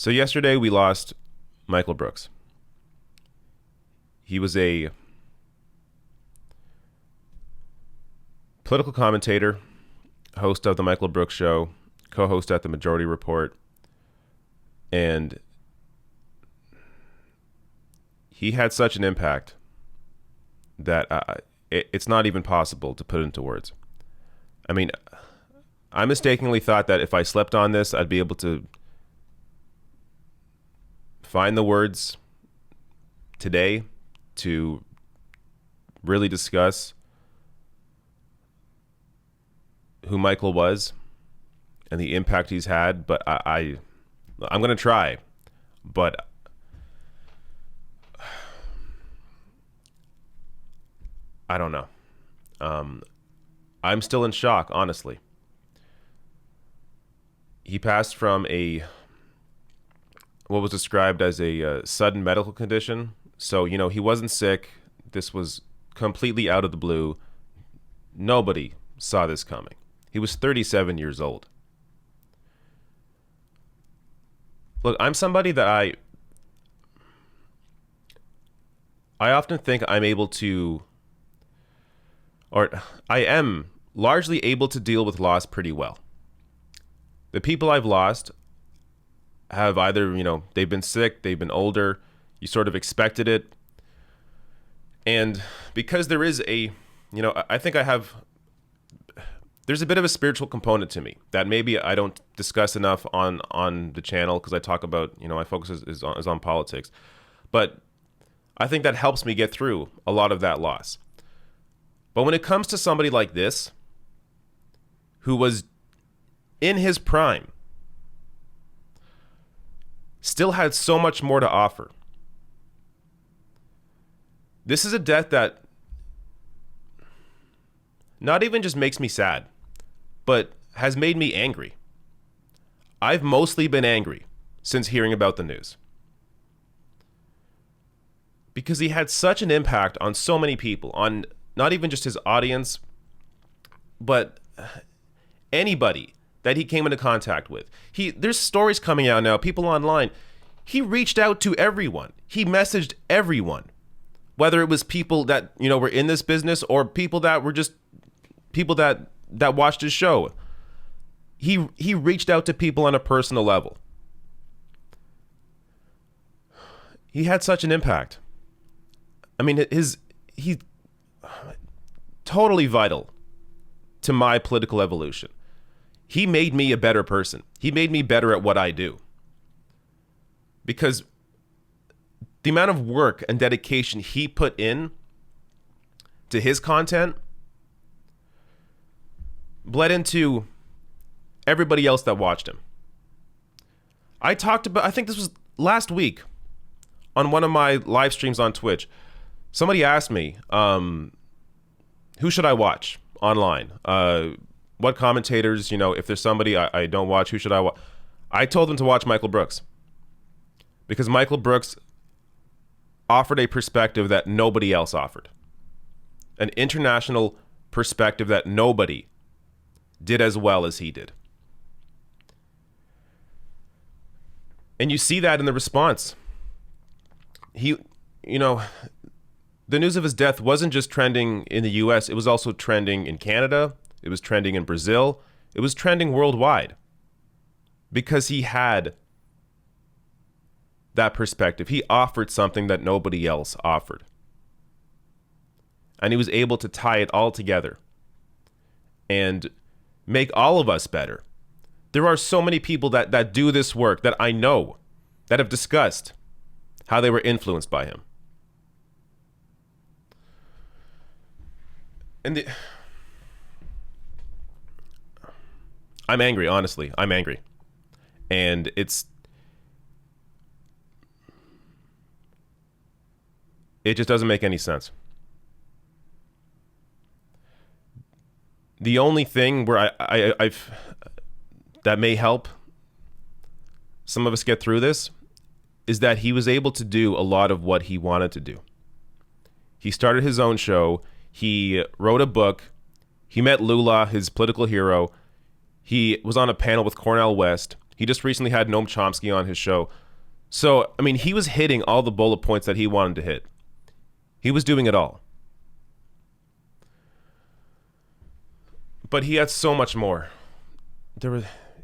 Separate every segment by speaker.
Speaker 1: So yesterday we lost Michael Brooks. He was a political commentator, host of the Michael Brooks Show, co-host at the Majority Report, and he had such an impact that it's not even possible to put into words. I mean, I mistakenly thought that if I slept on this, I'd be able to find the words today to really discuss who Michael was and the impact he's had, but I'm going to try, but I don't know. I'm still in shock, honestly. He passed from what was described as a sudden medical condition. So, he wasn't sick. This was completely out of the blue. Nobody saw this coming. He was 37 years old. Look, I'm somebody that I often think I'm able to, or I am largely able to deal with loss pretty well. The people I've lost have either, they've been sick, they've been older, you sort of expected it. And because there is I think there's a bit of a spiritual component to me that maybe I don't discuss enough on the channel because I talk about, my focus is on politics. But I think that helps me get through a lot of that loss. But when it comes to somebody like this, who was in his prime, still had so much more to offer. This is a death that not even just makes me sad, but has made me angry. I've mostly been angry since hearing about the news. Because he had such an impact on so many people, on not even just his audience, but anybody that he came into contact with. There's stories coming out now, people online. He reached out to everyone. He messaged everyone. Whether it was people that, were in this business or people that were just people that watched his show. He reached out to people on a personal level. He had such an impact. I mean, he totally vital to my political evolution. He made me a better person. He made me better at what I do. Because the amount of work and dedication he put in to his content bled into everybody else that watched him. I think this was last week on one of my live streams on Twitch. Somebody asked me, who should I watch online? What commentators, if there's somebody I don't watch, who should I watch? I told them to watch Michael Brooks. Because Michael Brooks offered a perspective that nobody else offered. An international perspective that nobody did as well as he did. And you see that in the response. The news of his death wasn't just trending in the US, it was also trending in Canada. It was trending in Brazil. It was trending worldwide because he had that perspective. He offered something that nobody else offered. And he was able to tie it all together and make all of us better. There are so many people that do this work that I know that have discussed how they were influenced by him. And I'm angry, honestly. I'm angry. And it just doesn't make any sense. The only thing where I've that may help some of us get through this is that he was able to do a lot of what he wanted to do. He started his own show. He wrote a book. He met Lula, his political hero. He was on a panel with Cornel West. He just recently had Noam Chomsky on his show. So, I mean, he was hitting all the bullet points that he wanted to hit. He was doing it all. But he had so much more.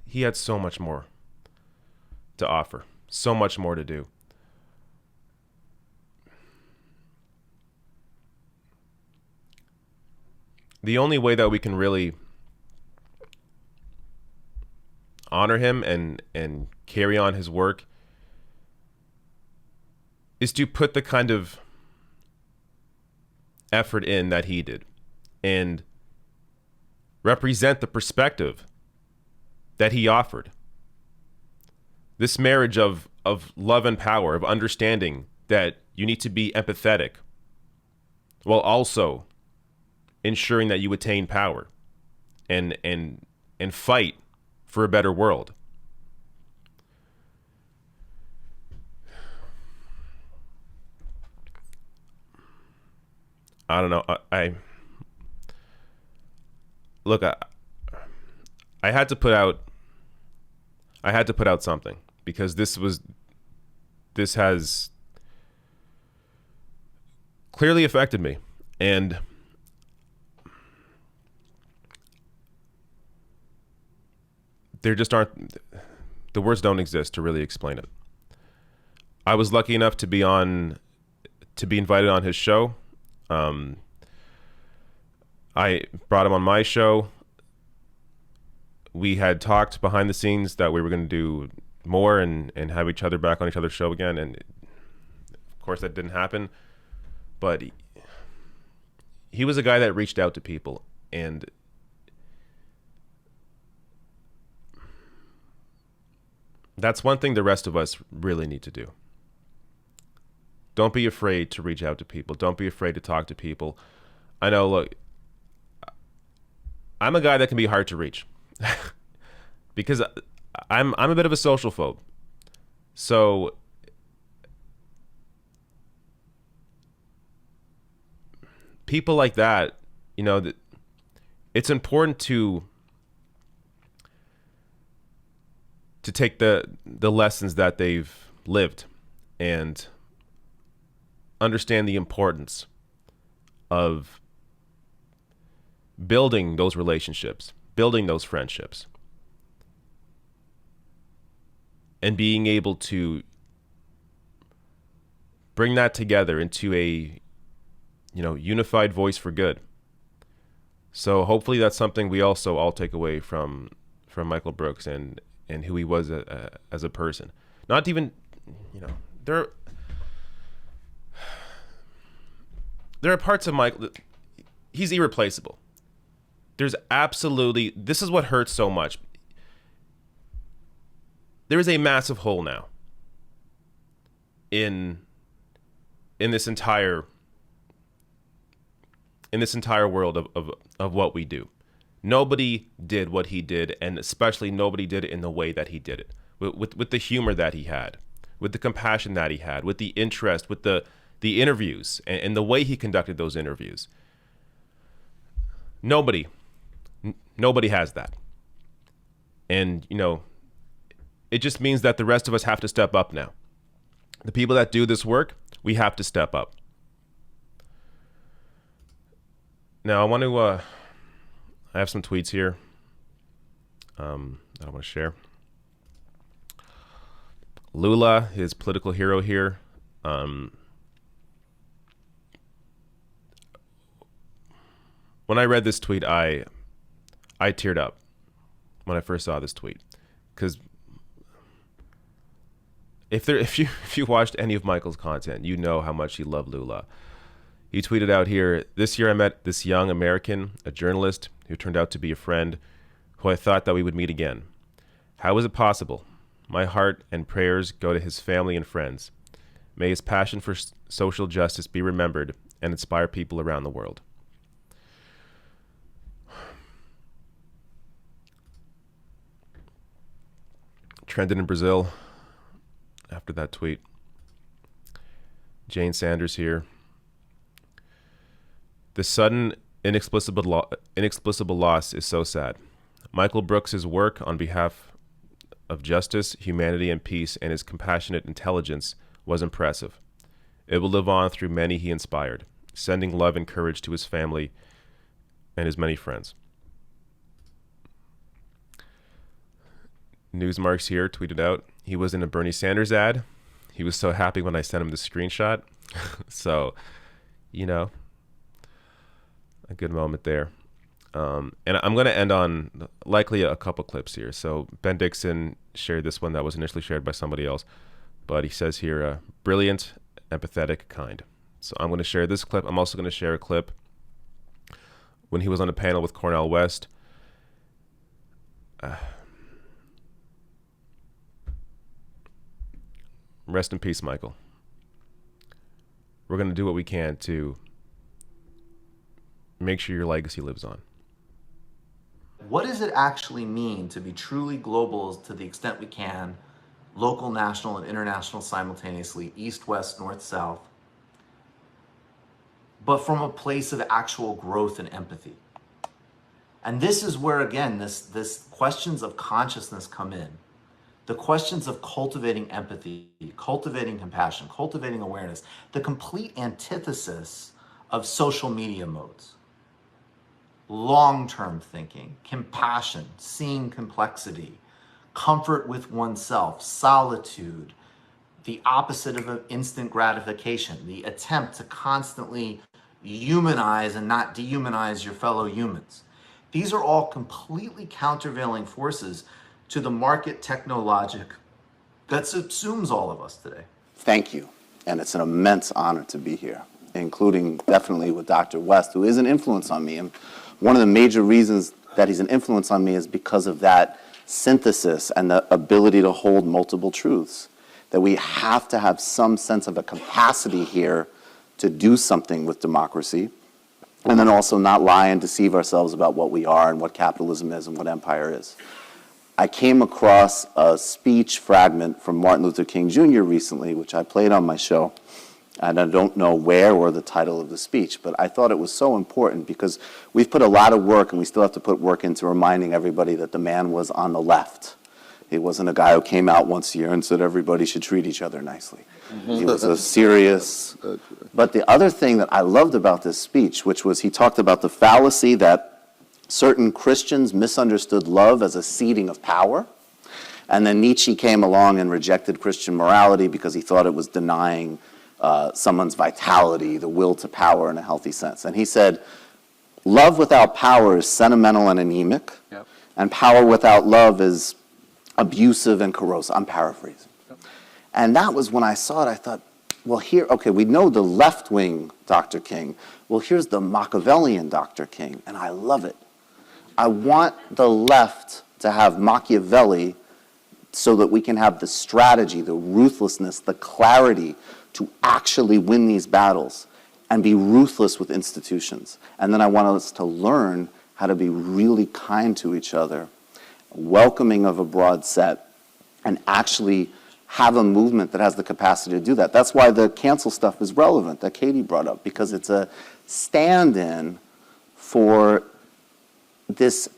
Speaker 1: He had so much more to offer. So much more to do. The only way that we can really honor him and carry on his work is to put the kind of effort in that he did and represent the perspective that he offered. This marriage of love and power, of understanding that you need to be empathetic while also ensuring that you attain power and fight for a better world. I don't know. I had to put out something because this has clearly affected me, and there just aren't, the words don't exist to really explain it. I was lucky enough to be invited on his show. I brought him on my show. We had talked behind the scenes that we were going to do more and have each other back on each other's show again. And of course that didn't happen, but he was a guy that reached out to people, and that's one thing the rest of us really need to do. Don't be afraid to reach out to people. Don't be afraid to talk to people. I know, look, I'm a guy that can be hard to reach because I'm a bit of a social phobe. So people like that, you know, it's important to take the lessons that they've lived and understand the importance of building those relationships, building those friendships, and being able to bring that together into a, you know, unified voice for good. So hopefully that's something we also all take away from Michael Brooks and who he was as a person. Not even, you know, there are parts of Michael, he's irreplaceable. There's absolutely, this is what hurts so much. There is a massive hole now in this entire world of what we do. Nobody did what he did, and especially nobody did it in the way that he did it. With the humor that he had, with the compassion that he had, with the interest, with the interviews and the way he conducted those interviews. Nobody has that. And, you know, it just means that the rest of us have to step up now. The people that do this work, we have to step up. Now, I want to, I have some tweets here that I want to share. Lula, his political hero here, when I read this tweet, I teared up when I first saw this tweet, because if you watched any of Michael's content, you know how much he loved Lula. He tweeted out here, "This year I met this young American, a journalist who turned out to be a friend, who I thought that we would meet again. How is it possible? My heart and prayers go to his family and friends. May his passion for social justice be remembered and inspire people around the world." Trended in Brazil after that tweet. Jane Sanders here. "The sudden, inexplicable loss is so sad. Michael Brooks' work on behalf of justice, humanity, and peace, and his compassionate intelligence was impressive. It will live on through many he inspired, sending love and courage to his family and his many friends. Newsmarks here tweeted out, he was in a Bernie Sanders ad. He was so happy when I sent him the screenshot. So, you know, a good moment there. And I'm going to end on likely a couple clips here. So Ben Dixon shared this one that was initially shared by somebody else. But he says here, brilliant, empathetic, kind. So I'm going to share this clip. I'm also going to share a clip when he was on a panel with Cornel West. Rest in peace, Michael. We're going to do what we can to make sure your legacy lives on.
Speaker 2: What does it actually mean to be truly global to the extent we can, local, national, and international simultaneously, east, west, north, south, but from a place of actual growth and empathy? And this is where, again, this questions of consciousness come in. The questions of cultivating empathy, cultivating compassion, cultivating awareness, the complete antithesis of social media modes. Long-term thinking, compassion, seeing complexity, comfort with oneself, solitude, the opposite of instant gratification, the attempt to constantly humanize and not dehumanize your fellow humans. These are all completely countervailing forces to the market technologic that subsumes all of us today.
Speaker 3: Thank you. And it's an immense honor to be here, including definitely with Dr. West, who is an influence on me. And one of the major reasons that he's an influence on me is because of that synthesis and the ability to hold multiple truths. That we have to have some sense of a capacity here to do something with democracy, and then also not lie and deceive ourselves about what we are and what capitalism is and what empire is. I came across a speech fragment from Martin Luther King Jr. recently, which I played on my show, and I don't know where or the title of the speech, but I thought it was so important because we've put a lot of work, and we still have to put work into reminding everybody that the man was on the left. He wasn't a guy who came out once a year and said everybody should treat each other nicely. He was a serious... But the other thing that I loved about this speech, which was he talked about the fallacy that certain Christians misunderstood love as a ceding of power. And then Nietzsche came along and rejected Christian morality because he thought it was denying someone's vitality, the will to power in a healthy sense. And he said, love without power is sentimental and anemic, and power without love is abusive and corrosive. I'm paraphrasing. And that was when I saw it, I thought, well, here, okay, we know the left wing Dr. King. Well, here's the Machiavellian Dr. King, and I love it. I want the left to have Machiavelli so that we can have the strategy, the ruthlessness, the clarity to actually win these battles and be ruthless with institutions. And then I want us to learn how to be really kind to each other, welcoming of a broad set, and actually have a movement that has the capacity to do that. That's why the cancel stuff is relevant that Katie brought up, because it's a stand-in for this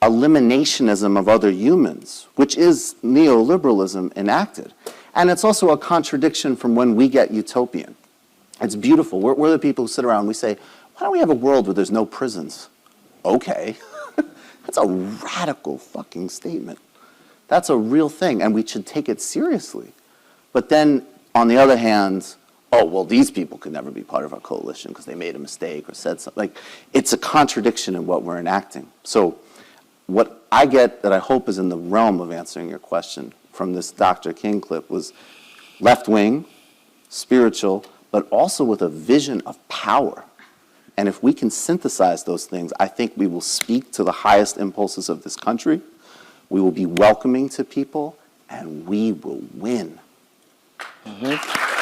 Speaker 3: eliminationism of other humans, which is neoliberalism enacted. And it's also a contradiction from when we get utopian. It's beautiful. We're the people who sit around and we say, why don't we have a world where there's no prisons? Okay. That's a radical fucking statement. That's a real thing, and we should take it seriously. But then, on the other hand, oh, well, these people could never be part of our coalition because they made a mistake or said something. Like, it's a contradiction in what we're enacting. So what I get that I hope is in the realm of answering your question from this Dr. King clip was left-wing, spiritual, but also with a vision of power. And if we can synthesize those things, I think we will speak to the highest impulses of this country, we will be welcoming to people, and we will win. Mm-hmm.